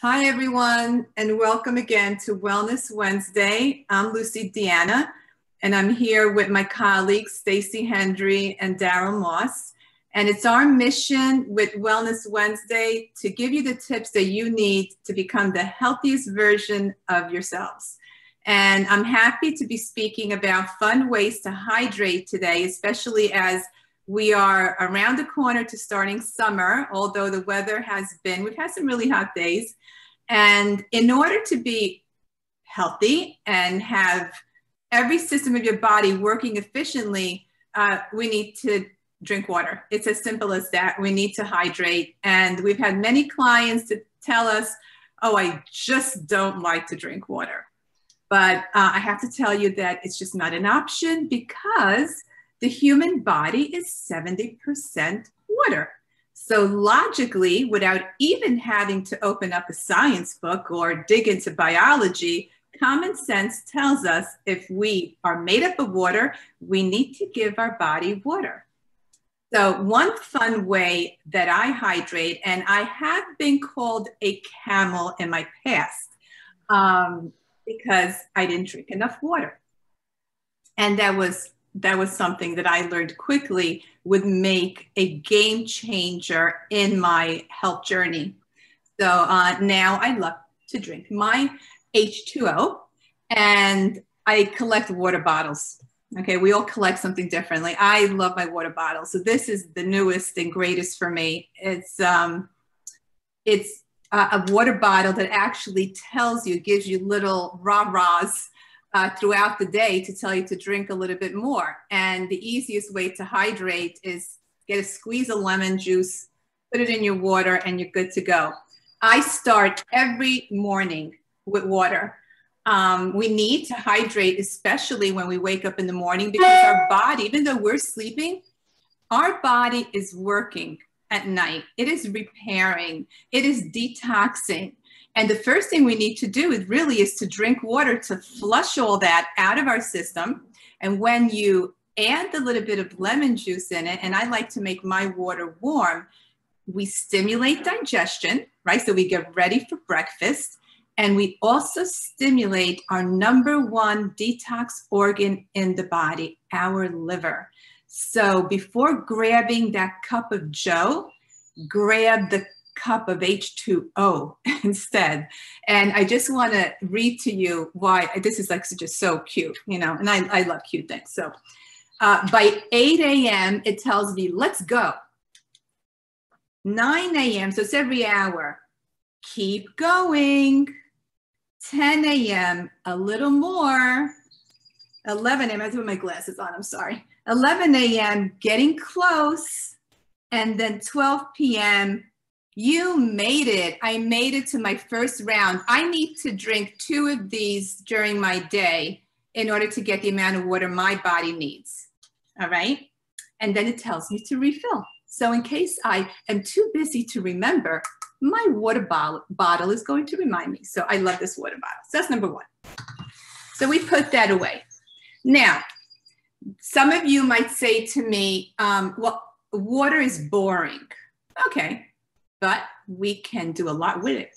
Hi, everyone, and welcome again to Wellness Wednesday. I'm Lucy Deanna, and I'm here with my colleagues, Stacy Hendry and Daryl Moss. And it's our mission with Wellness Wednesday to give you the tips that you need to become the healthiest version of yourselves. And I'm happy to be speaking about fun ways to hydrate today, especially as we are around the corner to starting summer, although the weather we've had some really hot days. And in order to be healthy and have every system of your body working efficiently, we need to drink water. It's as simple as that. We need to hydrate. And we've had many clients to tell us, oh, I just don't like to drink water. But I have to tell you that it's just not an option because the human body is 70% water. So logically, without even having to open up a science book or dig into biology, common sense tells us if we are made up of water, we need to give our body water. So one fun way that I hydrate, and I have been called a camel in my past because I didn't drink enough water. And that was something that I learned quickly would make a game changer in my health journey. So now I love to drink my H2O, and I collect water bottles. Okay, we all collect something differently. I love my water bottles. So this is the newest and greatest for me. It's a water bottle that actually tells you, gives you little rah-rahs throughout the day to tell you to drink a little bit more. And the easiest way to hydrate is get a squeeze of lemon juice, put it in your water, and you're good to go. I start every morning with water. We need to hydrate, especially when we wake up in the morning, because our body, even though we're sleeping, our body is working at night. It is repairing, it is detoxing. And the first thing we need to do is to drink water to flush all that out of our system. And when you add a little bit of lemon juice in it, and I like to make my water warm, we stimulate digestion, right? So we get ready for breakfast. And we also stimulate our number one detox organ in the body, our liver. So before grabbing that cup of Joe, grab the cup of H2O instead. And I just want to read to you why this is like just so cute, you know, and I love cute things. So by 8 a.m., it tells me, let's go. 9 a.m., so it's every hour. Keep going. 10 a.m., a little more. 11 a.m., I have to put my glasses on, I'm sorry. 11 a.m., getting close. And then 12 p.m., you made it. I made it to my first round. I need to drink 2 of these during my day in order to get the amount of water my body needs. All right. And then it tells me to refill. So in case I am too busy to remember, my water bottle is going to remind me. So I love this water bottle. So that's number 1. So we put that away. Now, some of you might say to me, well, water is boring. Okay. But we can do a lot with it.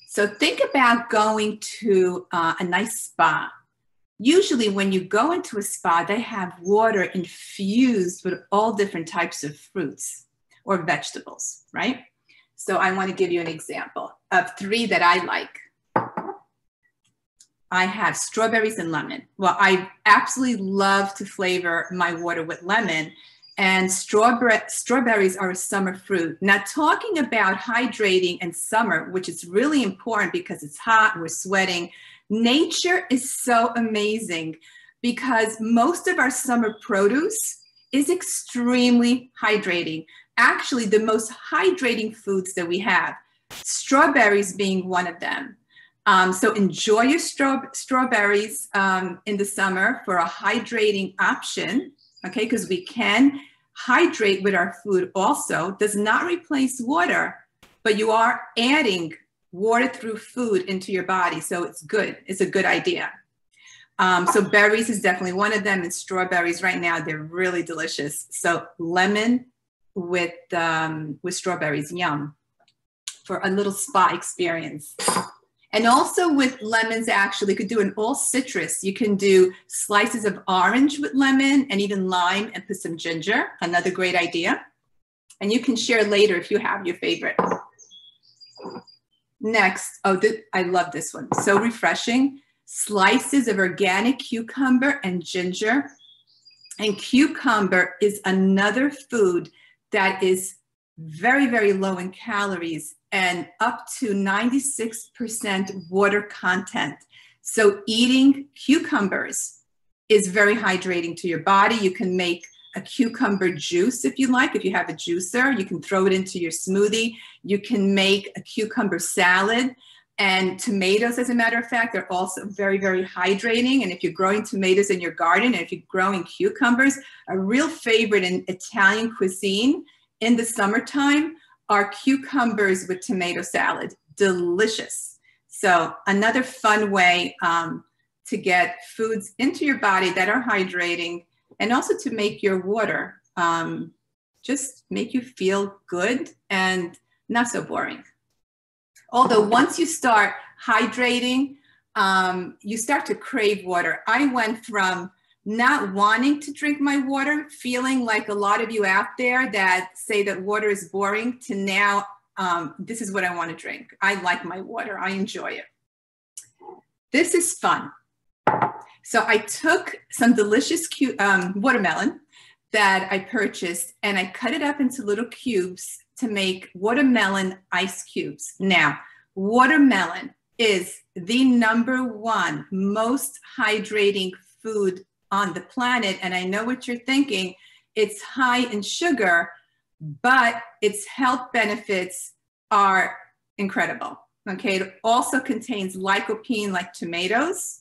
So think about going to a nice spa. Usually when you go into a spa, they have water infused with all different types of fruits or vegetables, right? So I want to give you an example of 3 that I like. I have strawberries and lemon. Well, I absolutely love to flavor my water with lemon. And strawberries are a summer fruit. Now, talking about hydrating in summer, which is really important because it's hot, we're sweating. Nature is so amazing because most of our summer produce is extremely hydrating. Actually, the most hydrating foods that we have, strawberries being one of them. So enjoy your strawberries in the summer for a hydrating option, okay? Because we can hydrate with our food also. Does not replace water, but you are adding water through food into your body. So it's good. It's a good idea. So berries is definitely one of them, and strawberries right now, they're really delicious. So lemon with strawberries, yum. for a little spa experience. And also with lemons, actually, you could do an all citrus. You can do slices of orange with lemon and even lime and put some ginger, another great idea. And you can share later if you have your favorite. Next, I love this one, so refreshing. Slices of organic cucumber and ginger. And cucumber is another food that is very, very low in calories and up to 96% water content. So eating cucumbers is very hydrating to your body. You can make a cucumber juice if you like. If you have a juicer, you can throw it into your smoothie. You can make a cucumber salad. And tomatoes, as a matter of fact, are also very, very hydrating. And if you're growing tomatoes in your garden, and if you're growing cucumbers, a real favorite in Italian cuisine in the summertime are cucumbers with tomato salad. Delicious. So another fun way to get foods into your body that are hydrating, and also to make your water just make you feel good and not so boring. Although once you start hydrating, you start to crave water. I went from not wanting to drink my water, feeling like a lot of you out there that say that water is boring, to now this is what I want to drink. I like my water. I enjoy it. This is fun. So I took some delicious watermelon that I purchased, and I cut it up into little cubes to make watermelon ice cubes. Now, watermelon is the #1 most hydrating food on the planet. And I know what you're thinking. It's high in sugar, but its health benefits are incredible. Okay, it also contains lycopene like tomatoes,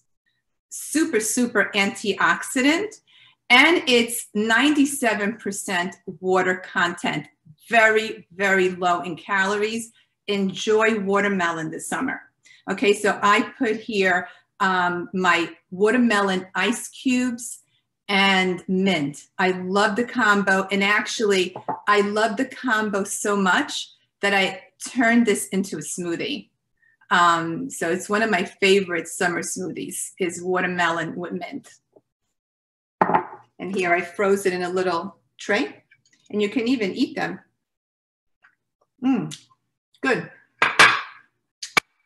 super, super antioxidant, and it's 97% water content. Very, very low in calories. Enjoy watermelon this summer. Okay, so I put here my watermelon ice cubes and mint. I love the combo. And actually, I love the combo so much that I turned this into a smoothie. So it's one of my favorite summer smoothies is watermelon with mint. And here I froze it in a little tray, and you can even eat them. Good.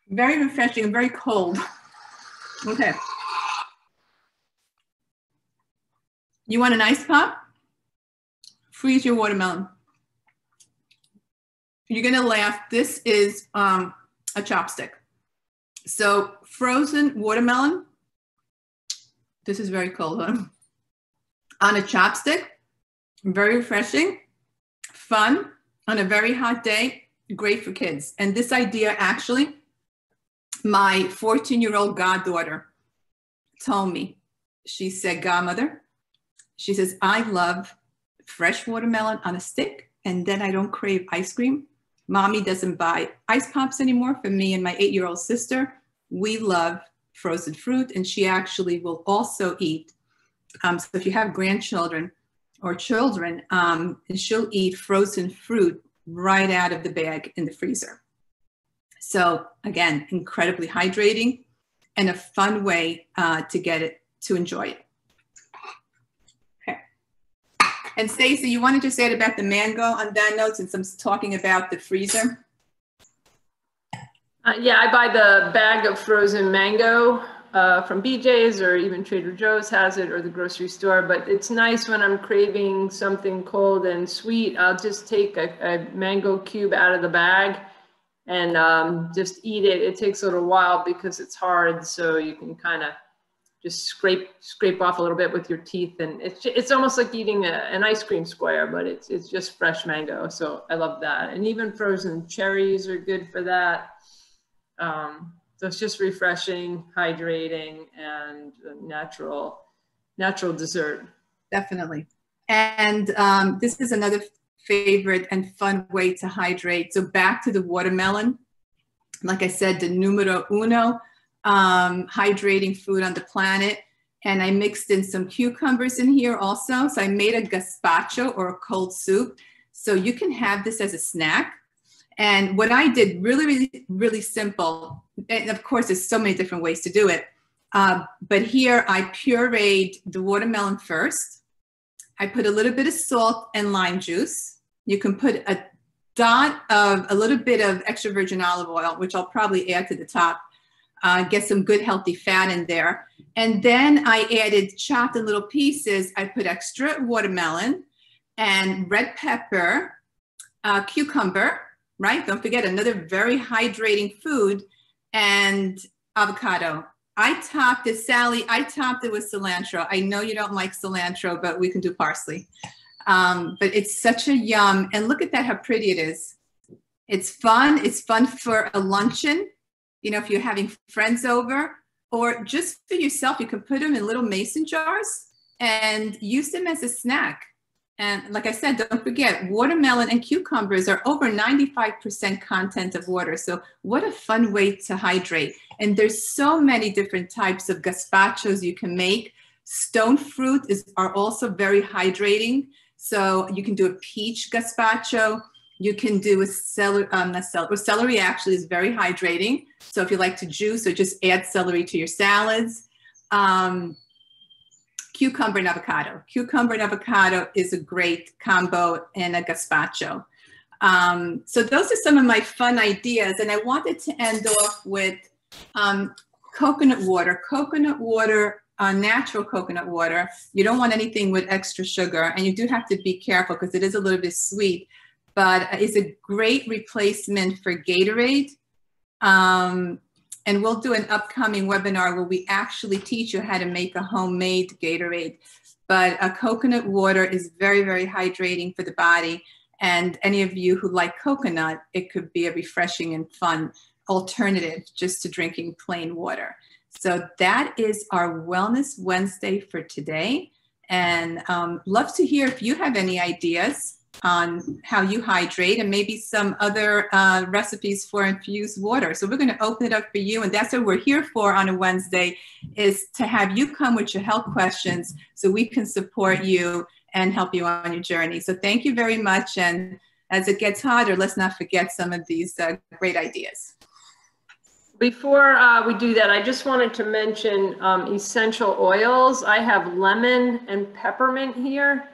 Very refreshing and very cold. Okay. You want an ice pop? Freeze your watermelon. You're gonna laugh. This is a chopstick. So frozen watermelon. This is very cold, huh? On a chopstick. Very refreshing, fun, on a very hot day, great for kids. And this idea, actually, my 14-year-old goddaughter told me. She said, "Godmother," she says, "I love fresh watermelon on a stick, and then I don't crave ice cream. Mommy doesn't buy ice pops anymore for me and my 8-year-old sister. We love frozen fruit." And she actually will also eat, so if you have grandchildren or children, and she'll eat frozen fruit right out of the bag in the freezer. So again, incredibly hydrating and a fun way to get it, to enjoy it. Okay. And Stacey, you want to just add about the mango on that note, since I'm talking about the freezer? Yeah, I buy the bag of frozen mango from BJ's, or even Trader Joe's has it, or the grocery store. But it's nice when I'm craving something cold and sweet. I'll just take a mango cube out of the bag and just eat it. It takes a little while because it's hard, so you can kind of just scrape off a little bit with your teeth, and it's almost like eating an ice cream square, but it's just fresh mango. So I love that. And even frozen cherries are good for that. So it's just refreshing, hydrating, and natural dessert. Definitely. And this is another favorite and fun way to hydrate. So back to the watermelon. Like I said, the numero uno hydrating food on the planet. And I mixed in some cucumbers in here also. So I made a gazpacho, or a cold soup. So you can have this as a snack. And what I did really simple, and of course, there's so many different ways to do it. But here I pureed the watermelon first. I put a little bit of salt and lime juice. You can put a little bit of extra virgin olive oil, which I'll probably add to the top. Get some good healthy fat in there. And then I added, chopped in little pieces, I put extra watermelon and red pepper, cucumber, right? Don't forget, another very hydrating food, and avocado. I topped it, Sally, I topped it with cilantro. I know you don't like cilantro, but we can do parsley. But it's such a yum. And look at that, how pretty it is. It's fun. It's fun for a luncheon. You know, if you're having friends over, or just for yourself, you can put them in little mason jars and use them as a snack. And like I said, don't forget, watermelon and cucumbers are over 95% content of water. So what a fun way to hydrate. And there's so many different types of gazpachos you can make. Stone fruit are also very hydrating. So you can do a peach gazpacho. You can do a celery actually is very hydrating. So if you like to juice or just add celery to your salads. Cucumber and avocado. Cucumber and avocado is a great combo in a gazpacho. So those are some of my fun ideas. And I wanted to end off with coconut water. Coconut water, natural coconut water. You don't want anything with extra sugar. And you do have to be careful because it is a little bit sweet. But it's a great replacement for Gatorade. And we'll do an upcoming webinar where we actually teach you how to make a homemade Gatorade. But coconut water is very, very hydrating for the body. And any of you who like coconut, it could be a refreshing and fun alternative just to drinking plain water. So that is our Wellness Wednesday for today. And love to hear if you have any ideas on how you hydrate and maybe some other recipes for infused water. So we're going to open it up for you. And that's what we're here for on a Wednesday, is to have you come with your health questions so we can support you and help you on your journey. So thank you very much. And as it gets hotter, let's not forget some of these great ideas. Before we do that, I just wanted to mention essential oils. I have lemon and peppermint here.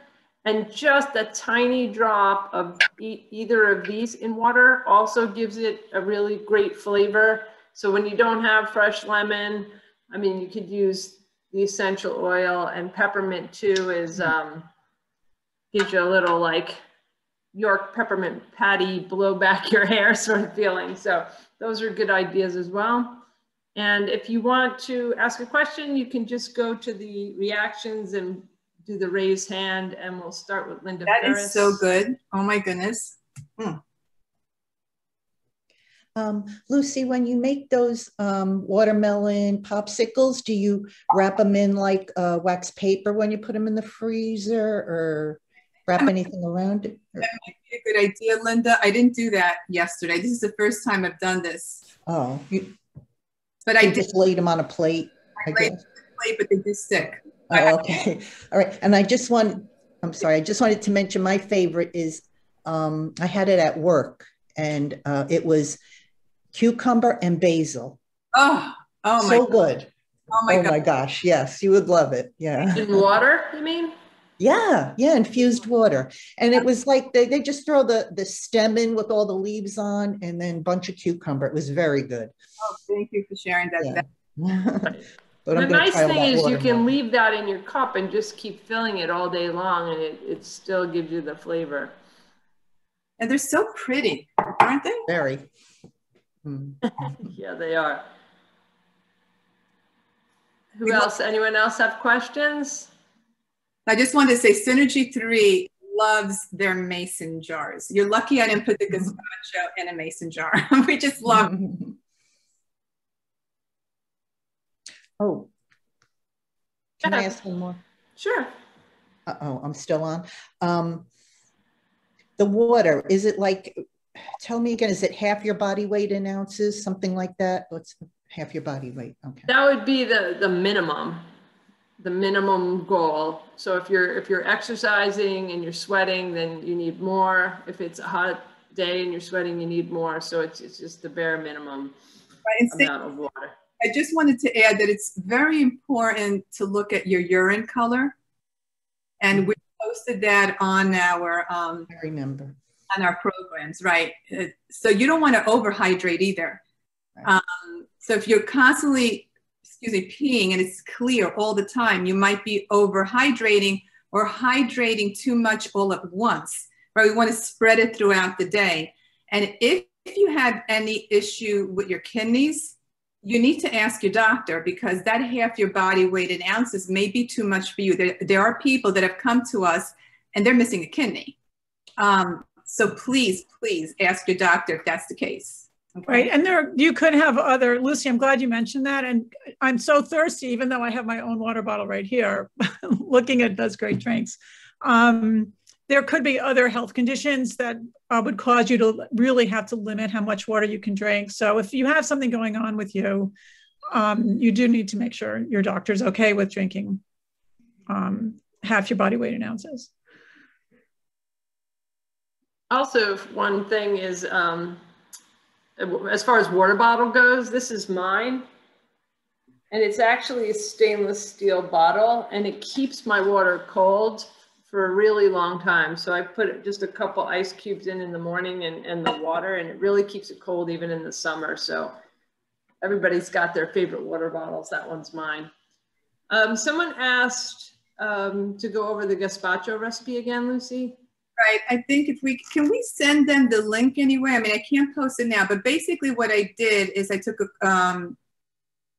And just a tiny drop of either of these in water also gives it a really great flavor. So when you don't have fresh lemon, I mean, you could use the essential oil, and peppermint too is gives you a little like York peppermint patty, blow back your hair sort of feeling. So those are good ideas as well. And if you want to ask a question, you can just go to the reactions and do the raise hand, and we'll start with Linda Ferris. That is so good. Oh my goodness. Lucy, when you make those watermelon popsicles, do you wrap them in like wax paper when you put them in the freezer, or wrap anything around it? That might be a good idea, Linda. I didn't do that yesterday. This is the first time I've done this. Oh, but I just laid them on a plate. I laid them on a plate, but they do stick. Oh, okay. All right. And I just wanted to mention my favorite is, I had it at work, and it was cucumber and basil. Oh my so good. Oh my gosh. Yes, you would love it. Yeah. In water, you mean? Yeah. Yeah. Infused water. And it was like, they just throw the stem in with all the leaves on, and then a bunch of cucumber. It was very good. Oh, thank you for sharing that. Yeah. But the nice thing is you can leave that in your cup and just keep filling it all day long, and it still gives you the flavor. And they're so pretty, aren't they? Very. Yeah, they are. Who else? Anyone else have questions? I just wanted to say Synergy 3 loves their mason jars. You're lucky I didn't put the gazpacho in a mason jar. We just love it. Oh, can I ask one more? Sure. Uh-oh, I'm still on. The water, is it like, tell me again, is it half your body weight in ounces, something like that? What's half your body weight? Okay. That would be the minimum goal. So if you're exercising and you're sweating, then you need more. If it's a hot day and you're sweating, you need more. So it's just the bare minimum amount of water. I just wanted to add that it's very important to look at your urine color. And we posted that on our I remember. on our programs, right? So you don't want to overhydrate either. Right. So if you're constantly, peeing and it's clear all the time, you might be overhydrating or hydrating too much all at once, right? We want to spread it throughout the day. And if you have any issue with your kidneys, you need to ask your doctor, because that half your body weight in ounces may be too much for you. There are people that have come to us and they're missing a kidney. So please ask your doctor if that's the case. Okay? Right, and you could have other, Lucy, I'm glad you mentioned that. And I'm so thirsty, even though I have my own water bottle right here, looking at those great drinks. There could be other health conditions that would cause you to really have to limit how much water you can drink. So if you have something going on with you, you do need to make sure your doctor's okay with drinking half your body weight in ounces. Also, one thing is, as far as water bottle goes, this is mine. And it's actually a stainless steel bottle, and it keeps my water cold for a really long time. So I put just a couple ice cubes in the morning and the water, and it really keeps it cold even in the summer. So everybody's got their favorite water bottles. That one's mine. Someone asked to go over the gazpacho recipe again, Lucy. Right, I think can we send them the link anyway? I mean, I can't post it now, but basically what I did is I took a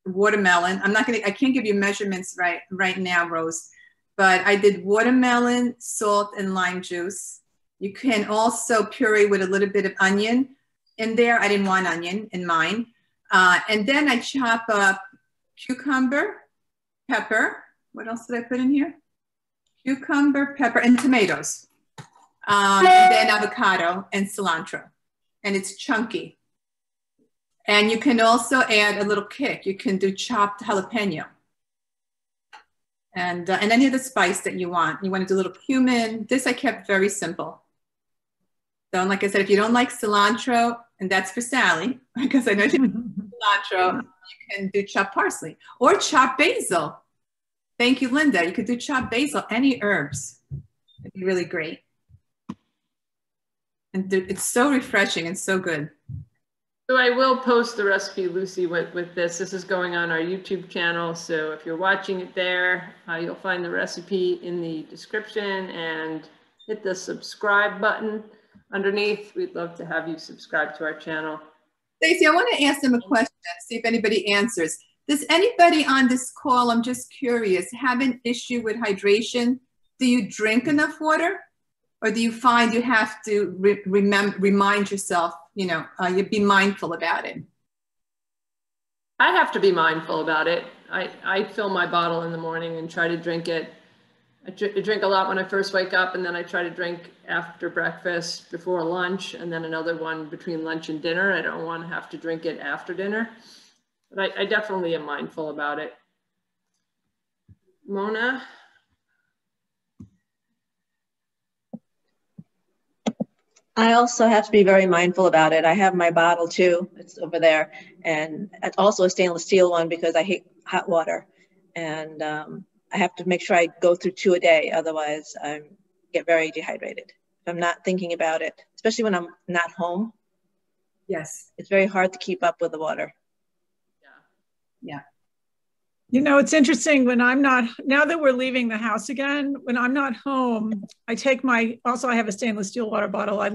watermelon. I can't give you measurements right now, Rose, but I did watermelon, salt, and lime juice. You can also puree with a little bit of onion in there. I didn't want onion in mine. And then I chop up cucumber, pepper. What else did I put in here? Cucumber, pepper, and tomatoes. And then avocado and cilantro. And it's chunky. And you can also add a little kick. You can do chopped jalapeno. And any of the spice that you want. You want to do a little cumin. This I kept very simple. So like I said, if you don't like cilantro, and that's for Sally, because I know she doesn't cilantro, you can do chopped parsley or chopped basil. Thank you, Linda. You could do chopped basil, any herbs. It'd be really great. And it's so refreshing and so good. So I will post the recipe, Lucy, with this. This is going on our YouTube channel. So if you're watching it there, you'll find the recipe in the description, and hit the subscribe button underneath. We'd love to have you subscribe to our channel. Stacey, I want to ask them a question, see if anybody answers. Does anybody on this call, I'm just curious, have an issue with hydration? Do you drink enough water? Or do you find you have to remind yourself, you be mindful about it? I have to be mindful about it. I fill my bottle in the morning and try to drink it. I drink a lot when I first wake up, and then I try to drink after breakfast, before lunch, and then another one between lunch and dinner. I don't want to have to drink it after dinner, but I definitely am mindful about it. Mona? I also have to be very mindful about it. I have my bottle too, it's over there, and it's also a stainless steel one because I hate hot water, and I have to make sure I go through 2 a day, otherwise I get very dehydrated. If I'm not thinking about it, especially when I'm not home. Yes. It's very hard to keep up with the water. Yeah. It's interesting when I'm not, now that we're leaving the house again, when I'm not home, I take I have a stainless steel water bottle. I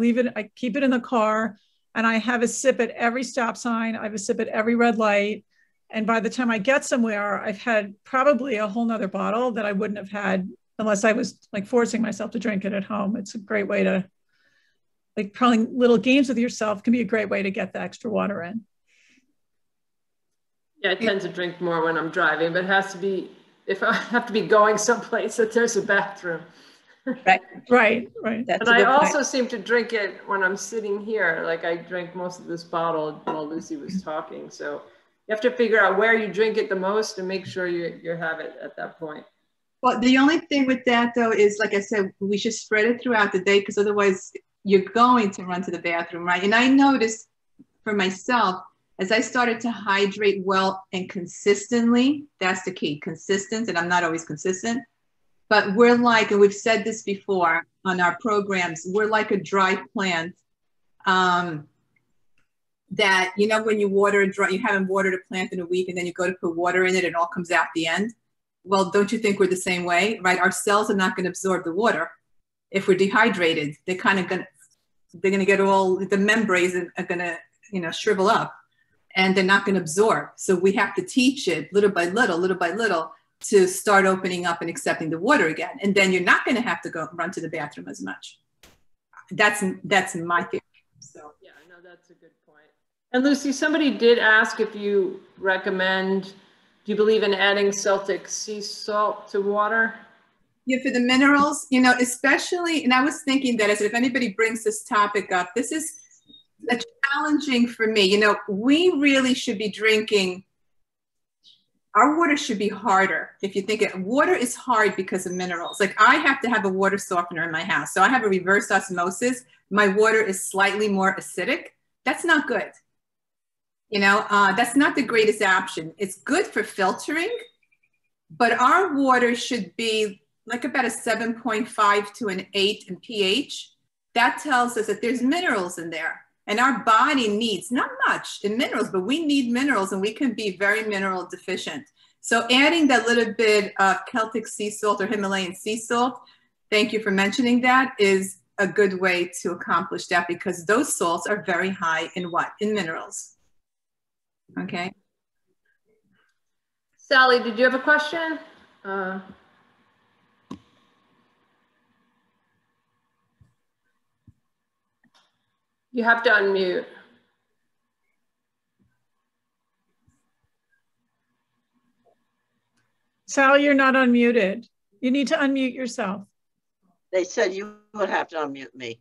keep it in the car, and I have a sip at every stop sign. I have a sip at every red light. And by the time I get somewhere, I've had probably a whole nother bottle that I wouldn't have had unless I was like forcing myself to drink it at home. It's a great way to, like, playing little games with yourself can be a great way to get the extra water in. Yeah, I tend to drink more when I'm driving, but it has to be, if I have to be going someplace that there's a bathroom. Right. And I also seem to drink it when I'm sitting here. Like, I drank most of this bottle while Lucy was talking. So you have to figure out where you drink it the most and make sure you have it at that point. Well, the only thing with that, though, is, like I said, we should spread it throughout the day, because otherwise you're going to run to the bathroom, right? And I noticed for myself, as I started to hydrate well and consistently, that's the key, consistent, and I'm not always consistent, but we're like, and we've said this before on our programs, we're like a dry plant that, you know, when you water a dry, you haven't watered a plant in a week and then you go to put water in it, it all comes out the end. Well, don't you think we're the same way, right? Our cells are not going to absorb the water. If we're dehydrated, they're kind of going to get all, the membranes are going to, you know, shrivel up and they're not going to absorb. So we have to teach it little by little to start opening up and accepting the water again. And then you're not going to have to go run to the bathroom as much. That's my theory. So yeah, no, that's a good point. And Lucy, somebody did ask if you recommend, do you believe in adding Celtic sea salt to water? Yeah, for the minerals, you know, especially, and I was thinking that as if anybody brings this topic up, this is challenging for me. You know, we really should be drinking, our water should be harder. If you think it, water is hard because of minerals. Like I have to have a water softener in my house. So I have a reverse osmosis. My water is slightly more acidic. That's not good. You know, that's not the greatest option. It's good for filtering, but our water should be like about a 7.5 to an 8 in pH. That tells us that there's minerals in there. And our body needs, not much in minerals, but we need minerals and we can be very mineral deficient. So adding that little bit of Celtic sea salt or Himalayan sea salt, thank you for mentioning that, is a good way to accomplish that because those salts are very high in what? In minerals. Okay. Sally, did you have a question? You have to unmute. Sally, you're not unmuted. You need to unmute yourself. They said you would have to unmute me.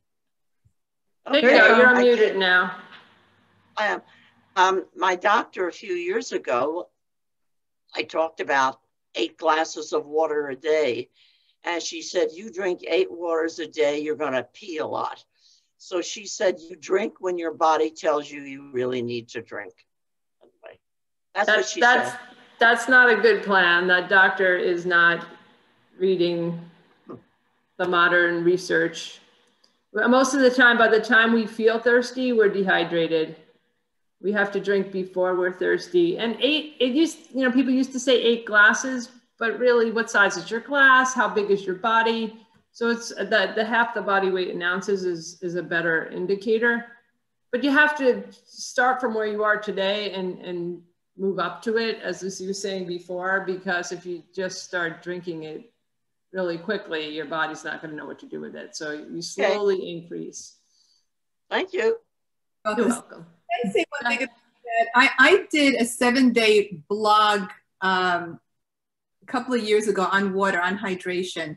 Okay, there you go. You're unmuted now. I am. My doctor a few years ago, I talked about 8 glasses of water a day. And she said, you drink 8 waters a day, you're going to pee a lot. So she said, you drink when your body tells you you really need to drink. Anyway, that's what she said. That's not a good plan. That doctor is not reading the modern research. Most of the time, by the time we feel thirsty, we're dehydrated. We have to drink before we're thirsty. And 8, people used to say 8 glasses, but really what size is your glass? How big is your body? So it's the half the body weight in ounces is a better indicator. But you have to start from where you are today and move up to it, as Lucy was saying before, because if you just start drinking it really quickly, your body's not going to know what to do with it. So you slowly increase. Thank you. You're welcome. Can I say one thing about that? I did a 7-day blog a couple of years ago on water, on hydration.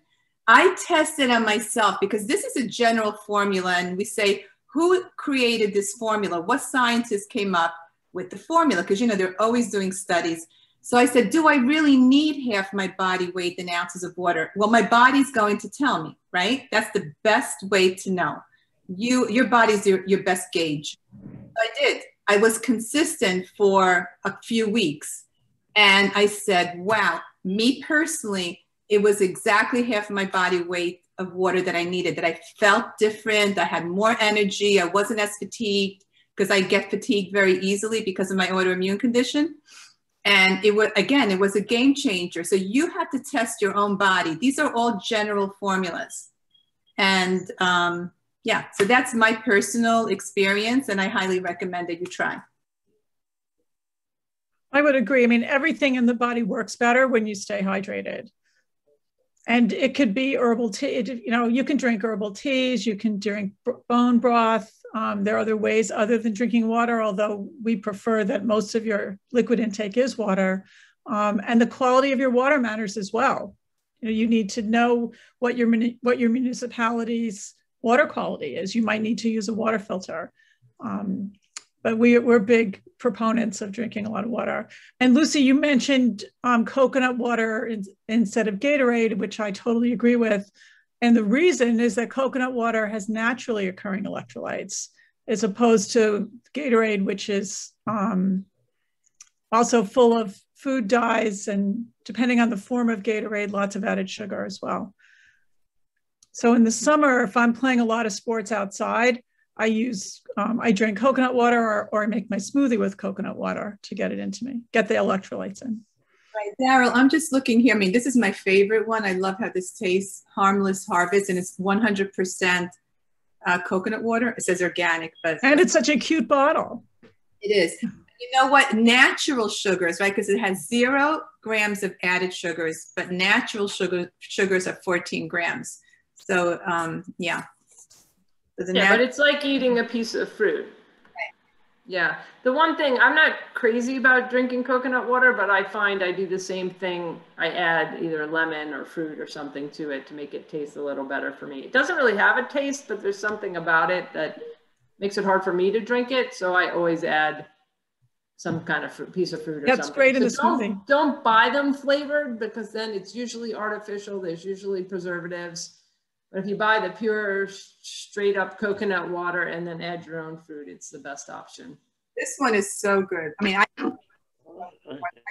I tested on myself because this is a general formula and we say, who created this formula? What scientists came up with the formula? Because, you know, they're always doing studies. So I said, do I really need half my body weight in ounces of water? Well, my body's going to tell me, right? That's the best way to know. Your body's your best gauge. I did. I was consistent for a few weeks. And I said, wow, me personally, it was exactly half my body weight of water that I needed, that I felt different. I had more energy. I wasn't as fatigued because I get fatigued very easily because of my autoimmune condition. And it was, again, it was a game changer. So you have to test your own body. These are all general formulas. And yeah, so that's my personal experience and I highly recommend that you try. I would agree. I mean, everything in the body works better when you stay hydrated. And it could be herbal tea. You know, you can drink herbal teas, you can drink bone broth. There are other ways other than drinking water, although we prefer that most of your liquid intake is water. And the quality of your water matters as well. You know, you need to know what your municipality's water quality is. You might need to use a water filter. But we're big proponents of drinking a lot of water. And Lucy, you mentioned coconut water instead of Gatorade, which I totally agree with. And the reason is that coconut water has naturally occurring electrolytes, as opposed to Gatorade, which is also full of food dyes, and depending on the form of Gatorade, lots of added sugar as well. So in the summer, if I'm playing a lot of sports outside, I drink coconut water, or I make my smoothie with coconut water to get it into me, get the electrolytes in. Right, Daryl, I'm just looking here. I mean, this is my favorite one. I love how this tastes, Harmless Harvest, and it's 100% coconut water. It says organic, but. And it's such a cute bottle. It is. You know what? Natural sugars, right? Because it has 0 grams of added sugars, but natural sugars are 14 grams. So, yeah. So but it's like eating a piece of fruit. Okay. Yeah. The one thing, I'm not crazy about drinking coconut water, but I find I do the same thing. I add either lemon or fruit or something to it to make it taste a little better for me. It doesn't really have a taste, but there's something about it that makes it hard for me to drink it. So I always add some kind of piece of fruit or something. That's great in the smoothie. Don't buy them flavored, because then it's usually artificial. There's usually preservatives. But if you buy the pure, straight up coconut water and then add your own fruit, it's the best option. This one is so good. I mean, I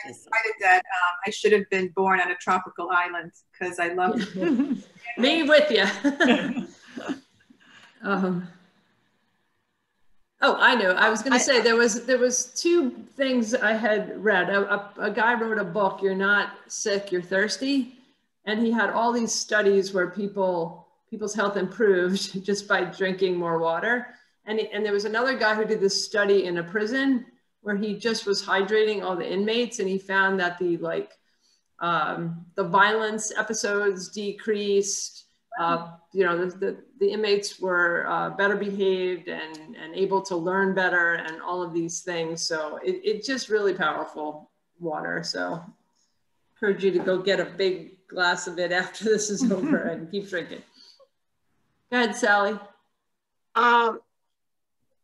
decided that I should have been born on a tropical island, because I love it. Me with you. Oh, I know. I was going to say there was 2 things I had read. A guy wrote a book, You're Not Sick, You're Thirsty. And he had all these studies where people's health improved just by drinking more water. And there was another guy who did this study in a prison where he just was hydrating all the inmates, and he found that the violence episodes decreased. You know, the inmates were better behaved and able to learn better and all of these things. So it's just really powerful water. So I encourage you to go get a big glass of it after this is over and keep drinking. Go ahead, Sally.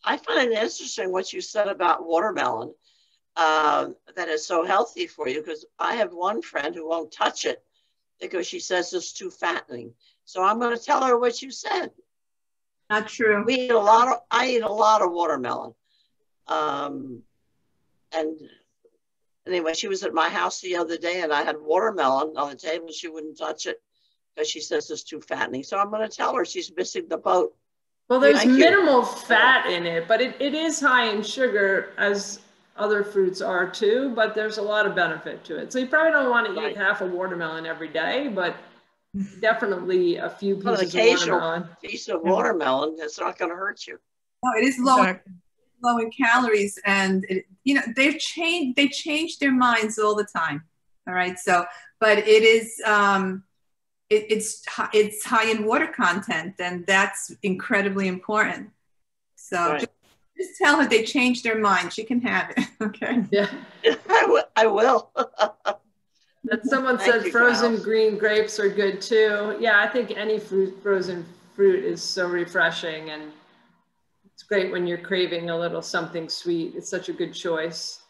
I find it interesting what you said about watermelon, that is so healthy for you, because I have one friend who won't touch it because she says it's too fattening. So I'm going to tell her what you said. Not true. I eat a lot of watermelon. And anyway, she was at my house the other day and I had watermelon on the table. She wouldn't touch it because she says it's too fattening. So I'm going to tell her she's missing the boat. Well, there's minimal fat in it, but it is high in sugar, as other fruits are too, but there's a lot of benefit to it. So you probably don't want to eat half a watermelon every day, but definitely a few pieces of watermelon. Piece of watermelon, that's not going to hurt you. No, it is low in calories, and you know, they change their minds all the time. All right, so but it is it's high in water content, and that's incredibly important. So just tell her they changed their mind. She can have it. Okay. Yeah. I will. That someone said frozen green grapes are good too. Yeah, I think any frozen fruit is so refreshing, and it's great when you're craving a little something sweet. It's such a good choice.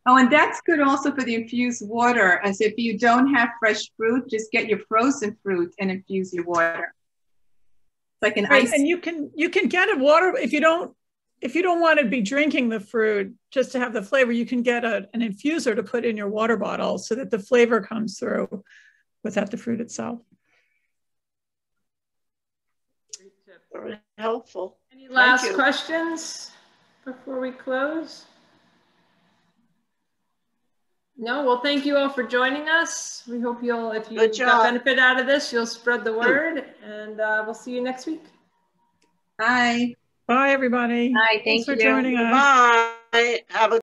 Oh, and that's good also for the infused water. As if you don't have fresh fruit, just get your frozen fruit and infuse your water. It's like an ice. And you can get a water if you don't want to be drinking the fruit just to have the flavor. You can get an infuser to put in your water bottle so that the flavor comes through without the fruit itself. Great tip. Very helpful. Any last questions before we close? No, well, thank you all for joining us. We hope if you got benefit out of this, you'll spread the word, and we'll see you next week. Bye. Bye, everybody. Bye. Thanks for you. joining us. Bye. Have a